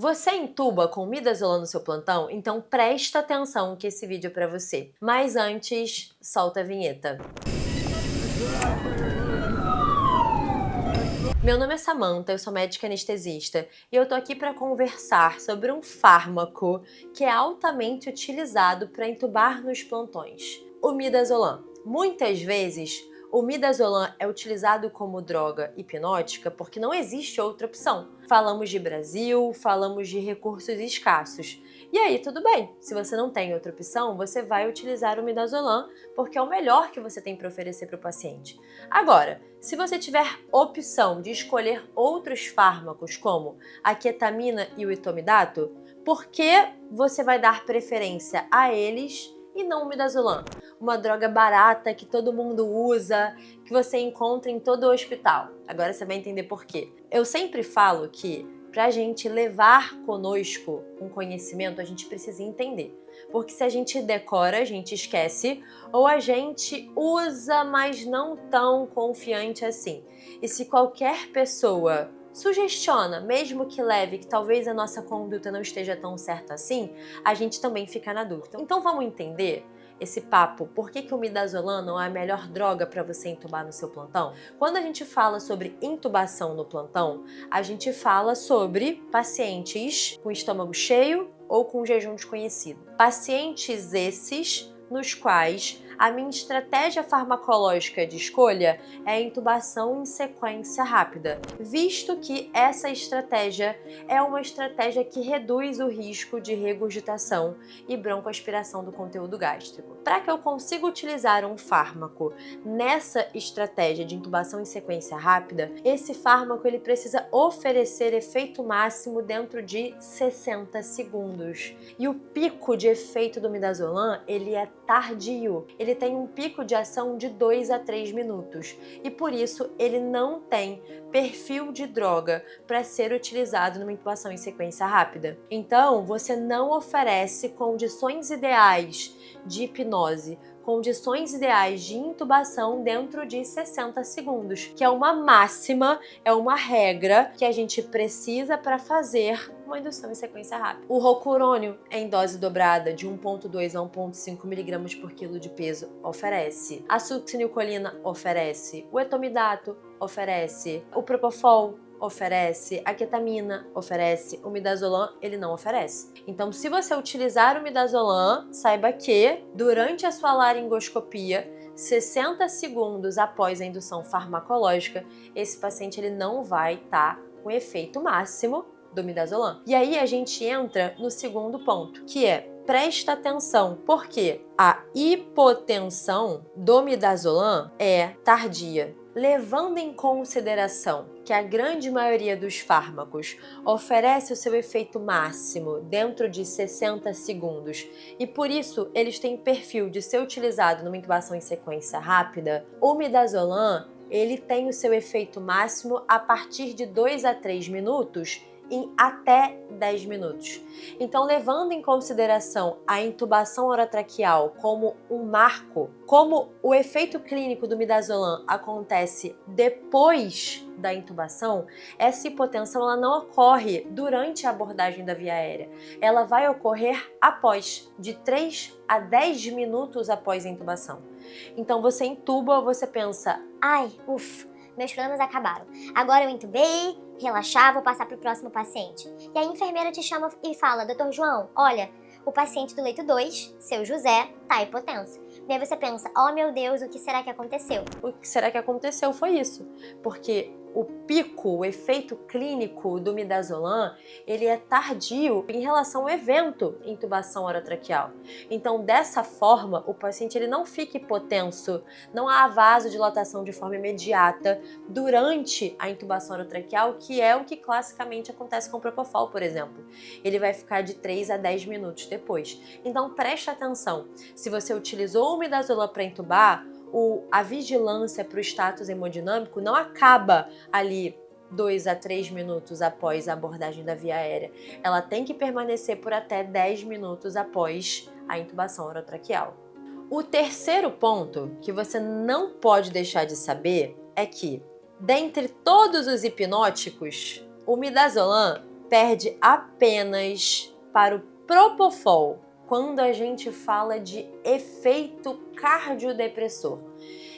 Você intuba com midazolam no seu plantão? Então presta atenção que esse vídeo é para você. Mas antes, solta a vinheta. Meu nome é Samantha, eu sou médica anestesista e eu tô aqui para conversar sobre um fármaco que é altamente utilizado para intubar nos plantões, o midazolam. Muitas vezes, o midazolam é utilizado como droga hipnótica porque não existe outra opção. Falamos de Brasil, falamos de recursos escassos. E aí, tudo bem, se você não tem outra opção, você vai utilizar o midazolam porque é o melhor que você tem para oferecer para o paciente. Agora, se você tiver opção de escolher outros fármacos como a ketamina e o etomidato, por que você vai dar preferência a eles e não o midazolam? Uma droga barata que todo mundo usa, que você encontra em todo o hospital. Agora você vai entender por quê. Eu sempre falo que para a gente levar conosco um conhecimento, a gente precisa entender. Porque se a gente decora, a gente esquece, ou a gente usa, mas não tão confiante assim. E se qualquer pessoa sugestiona, mesmo que leve, que talvez a nossa conduta não esteja tão certa assim, a gente também fica na dúvida. Então vamos entender esse papo, por que o midazolam não é a melhor droga para você intubar no seu plantão? Quando a gente fala sobre intubação no plantão, a gente fala sobre pacientes com estômago cheio ou com jejum desconhecido. Pacientes esses nos quais a minha estratégia farmacológica de escolha é a intubação em sequência rápida, visto que essa estratégia é uma estratégia que reduz o risco de regurgitação e broncoaspiração do conteúdo gástrico. Para que eu consiga utilizar um fármaco nessa estratégia de intubação em sequência rápida, esse fármaco ele precisa oferecer efeito máximo dentro de 60 segundos. E o pico de efeito do midazolam, ele é tardio. Ele tem um pico de ação de 2 a 3 minutos e por isso ele não tem perfil de droga para ser utilizado numa intubação em sequência rápida. Então, você não oferece condições ideais de hipnose, condições ideais de intubação dentro de 60 segundos, que é uma máxima, é uma regra que a gente precisa para fazer uma indução em sequência rápida. O rocurônio em dose dobrada de 1,2 a 1,5 mg por quilo de peso oferece. A succinilcolina oferece. O etomidato oferece. O propofol oferece, a ketamina oferece, o midazolam ele não oferece. Então, se você utilizar o midazolam, saiba que durante a sua laringoscopia, 60 segundos após a indução farmacológica, esse paciente ele não vai estar com efeito máximo do midazolam. E aí a gente entra no segundo ponto, que é presta atenção, porque a hipotensão do midazolam é tardia. Levando em consideração que a grande maioria dos fármacos oferece o seu efeito máximo dentro de 60 segundos e por isso eles têm perfil de ser utilizado numa intubação em sequência rápida, o midazolam ele tem o seu efeito máximo a partir de 2 a 3 minutos em até 10 minutos. Então, levando em consideração a intubação orotraqueal como um marco, como o efeito clínico do midazolam acontece depois da intubação, essa hipotensão ela não ocorre durante a abordagem da via aérea. Ela vai ocorrer após, de 3 a 10 minutos após a intubação. Então, você intuba, você pensa, ai, ufa, meus problemas acabaram. Agora eu intubei, relaxar, vou passar para o próximo paciente. E a enfermeira te chama e fala, Dr. João, olha, o paciente do leito 2, seu José, tá hipotenso. E aí você pensa, oh meu Deus, o que será que aconteceu? O que será que aconteceu foi isso, porque o pico, o efeito clínico do midazolam, ele é tardio em relação ao evento intubação orotraqueal. Então, dessa forma, o paciente ele não fica hipotenso, não há vasodilatação de forma imediata durante a intubação orotraqueal, que é o que classicamente acontece com o propofol, por exemplo. Ele vai ficar de 3 a 10 minutos depois. Então, preste atenção, se você utilizou o midazolam para intubar, a vigilância para o status hemodinâmico não acaba ali 2 a 3 minutos após a abordagem da via aérea. Ela tem que permanecer por até 10 minutos após a intubação orotraqueal. O terceiro ponto que você não pode deixar de saber é que, dentre todos os hipnóticos, o midazolam perde apenas para o Propofol quando a gente fala de efeito cardiodepressor.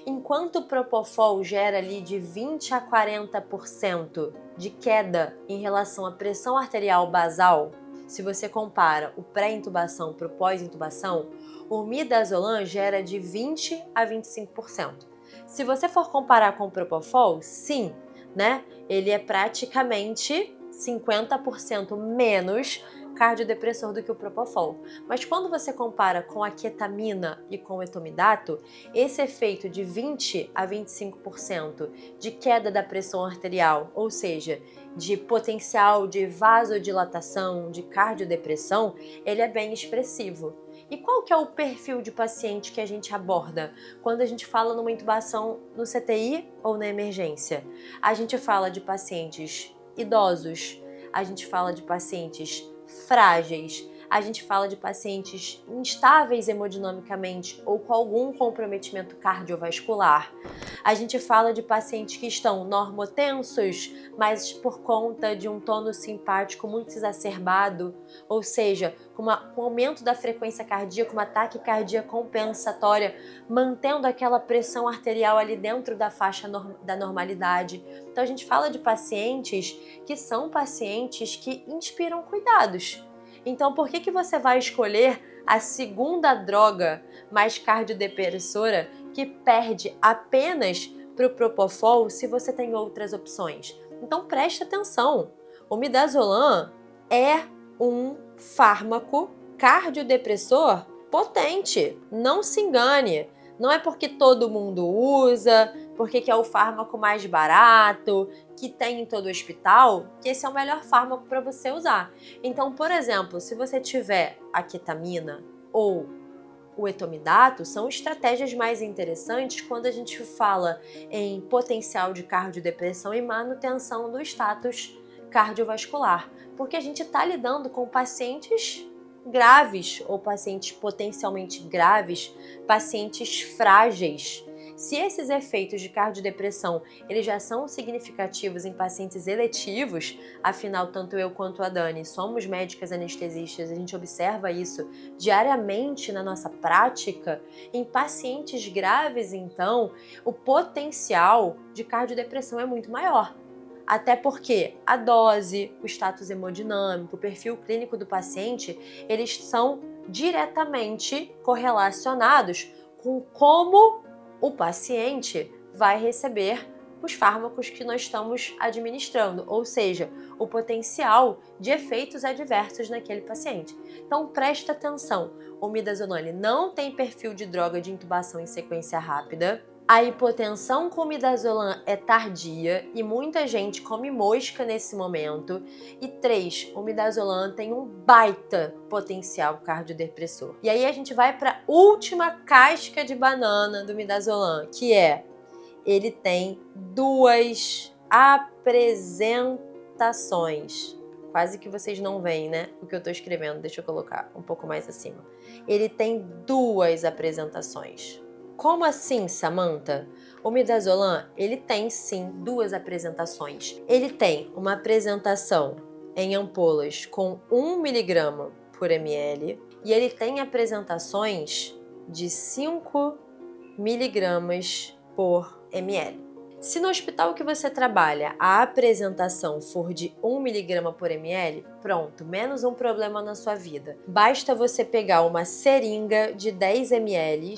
Enquanto o Propofol gera ali de 20 a 40% de queda em relação à pressão arterial basal, se você compara o pré-intubação para o pós-intubação, o midazolam gera de 20 a 25%. Se você for comparar com o Propofol, sim, né? Ele é praticamente 50% menos cardiodepressor do que o Propofol. Mas quando você compara com a ketamina e com o etomidato, esse efeito de 20 a 25% de queda da pressão arterial, ou seja, de potencial de vasodilatação, de cardiodepressão, ele é bem expressivo. E qual que é o perfil de paciente que a gente aborda quando a gente fala numa intubação no CTI ou na emergência? A gente fala de pacientes idosos, a gente fala de pacientes frágeis, a gente fala de pacientes instáveis hemodinamicamente ou com algum comprometimento cardiovascular. A gente fala de pacientes que estão normotensos, mas por conta de um tônus simpático muito exacerbado, ou seja, com aumento da frequência cardíaca, uma taquicardia compensatória, mantendo aquela pressão arterial ali dentro da faixa da normalidade. Então a gente fala de pacientes que são pacientes que inspiram cuidados. Então, por que você vai escolher a segunda droga mais cardiodepressora que perde apenas para o Propofol se você tem outras opções? Então, preste atenção. O midazolam é um fármaco cardiodepressor potente. Não se engane. Não é porque todo mundo usa, porque que é o fármaco mais barato, que tem em todo o hospital, que esse é o melhor fármaco para você usar. Então, por exemplo, se você tiver a ketamina ou o etomidato, são estratégias mais interessantes quando a gente fala em potencial de cardiodepressão e manutenção do status cardiovascular, porque a gente está lidando com pacientes graves ou pacientes potencialmente graves, pacientes frágeis. Se esses efeitos de cardiodepressão eles já são significativos em pacientes eletivos, afinal tanto eu quanto a Dani somos médicas anestesistas, a gente observa isso diariamente na nossa prática, em pacientes graves então o potencial de cardiodepressão é muito maior. Até porque a dose, o status hemodinâmico, o perfil clínico do paciente, eles são diretamente correlacionados com como o paciente vai receber os fármacos que nós estamos administrando, ou seja, o potencial de efeitos adversos naquele paciente. Então presta atenção, o midazolam não tem perfil de droga de intubação em sequência rápida. A hipotensão com midazolam é tardia e muita gente come mosca nesse momento. E 3, o midazolam tem um baita potencial cardiodepressor. E aí a gente vai para a última casca de banana do midazolam, que é, ele tem 2 apresentações. Quase que vocês não veem, né? O que eu tô escrevendo, deixa eu colocar um pouco mais acima. Ele tem 2 apresentações. Como assim, Samantha? O midazolam, ele tem sim 2 apresentações. Ele tem uma apresentação em ampolas com 1 mg por ml e ele tem apresentações de 5 mg por ml. Se no hospital que você trabalha a apresentação for de 1 mg por ml, pronto, menos um problema na sua vida. Basta você pegar uma seringa de 10 ml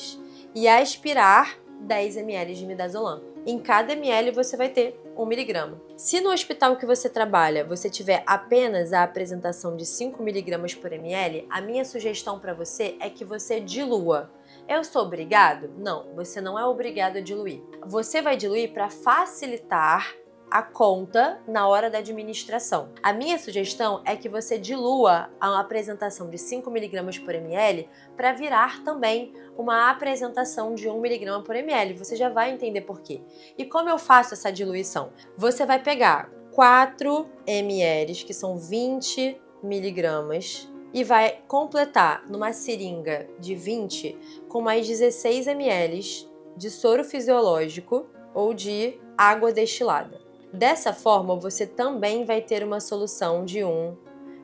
e aspirar 10 ml de midazolam. Em cada ml você vai ter 1 mg. Se no hospital que você trabalha você tiver apenas a apresentação de 5 mg por ml, a minha sugestão para você é que você dilua. Eu sou obrigado? Não, você não é obrigado a diluir. Você vai diluir para facilitar a conta na hora da administração. A minha sugestão é que você dilua a apresentação de 5 mg por ml para virar também uma apresentação de 1 mg por ml. Você já vai entender por quê. E como eu faço essa diluição? Você vai pegar 4 ml, que são 20 mg, e vai completar numa seringa de 20 com mais 16 ml de soro fisiológico ou de água destilada. Dessa forma, você também vai ter uma solução de 1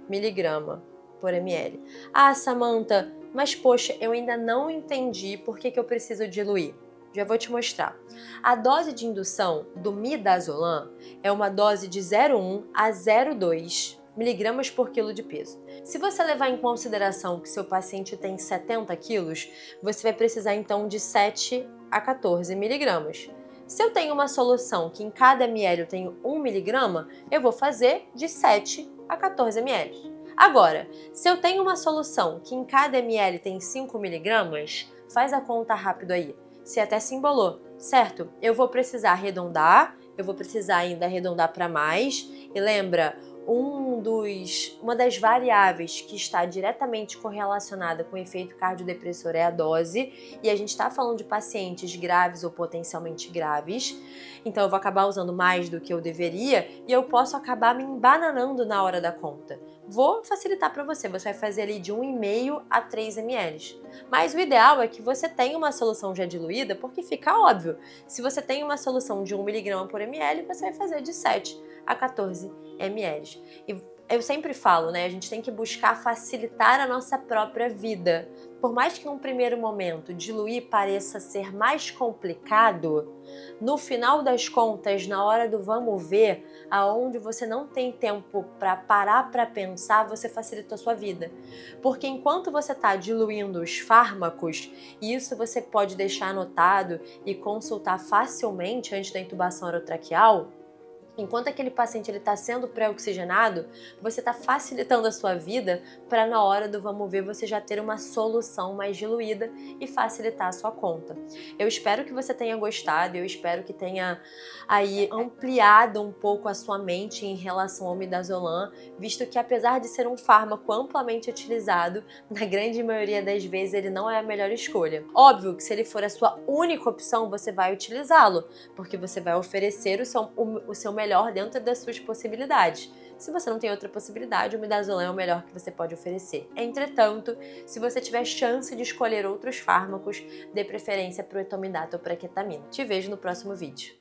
miligrama por ml. Ah, Samantha, mas poxa, eu ainda não entendi por que eu preciso diluir. Já vou te mostrar. A dose de indução do midazolam é uma dose de 0,1 a 0,2 miligramas por quilo de peso. Se você levar em consideração que seu paciente tem 70 quilos, você vai precisar então de 7 a 14 miligramas. Se eu tenho uma solução que em cada ml eu tenho 1 miligrama, eu vou fazer de 7 a 14 ml. Agora, se eu tenho uma solução que em cada ml tem 5 miligramas, faz a conta rápido aí. Se até se embolou, certo? Eu vou precisar arredondar, eu vou precisar ainda arredondar para mais. E lembra, uma das variáveis que está diretamente correlacionada com o efeito cardiodepressor é a dose, e a gente está falando de pacientes graves ou potencialmente graves, então eu vou acabar usando mais do que eu deveria e eu posso acabar me embananando na hora da conta. Vou facilitar para você, você vai fazer ali de 1,5 a 3 ml. Mas o ideal é que você tenha uma solução já diluída, porque fica óbvio. Se você tem uma solução de 1 miligrama por ml, você vai fazer de 7 a 14 ml. E eu sempre falo, né? A gente tem que buscar facilitar a nossa própria vida. Por mais que num primeiro momento diluir pareça ser mais complicado, no final das contas, na hora do vamos ver, aonde você não tem tempo para parar para pensar, você facilita a sua vida. Porque enquanto você está diluindo os fármacos, e isso você pode deixar anotado e consultar facilmente antes da intubação orotraqueal, enquanto aquele paciente está sendo pré-oxigenado, você está facilitando a sua vida para na hora do vamos ver você já ter uma solução mais diluída e facilitar a sua conta. Eu espero que você tenha gostado, eu espero que tenha aí ampliado um pouco a sua mente em relação ao midazolam, visto que apesar de ser um fármaco amplamente utilizado, na grande maioria das vezes ele não é a melhor escolha. Óbvio que se ele for a sua única opção, você vai utilizá-lo, porque você vai oferecer o seu melhor dentro das suas possibilidades. Se você não tem outra possibilidade, o midazolam é o melhor que você pode oferecer. Entretanto, se você tiver chance de escolher outros fármacos, dê preferência para o etomidato ou para a ketamina. Te vejo no próximo vídeo.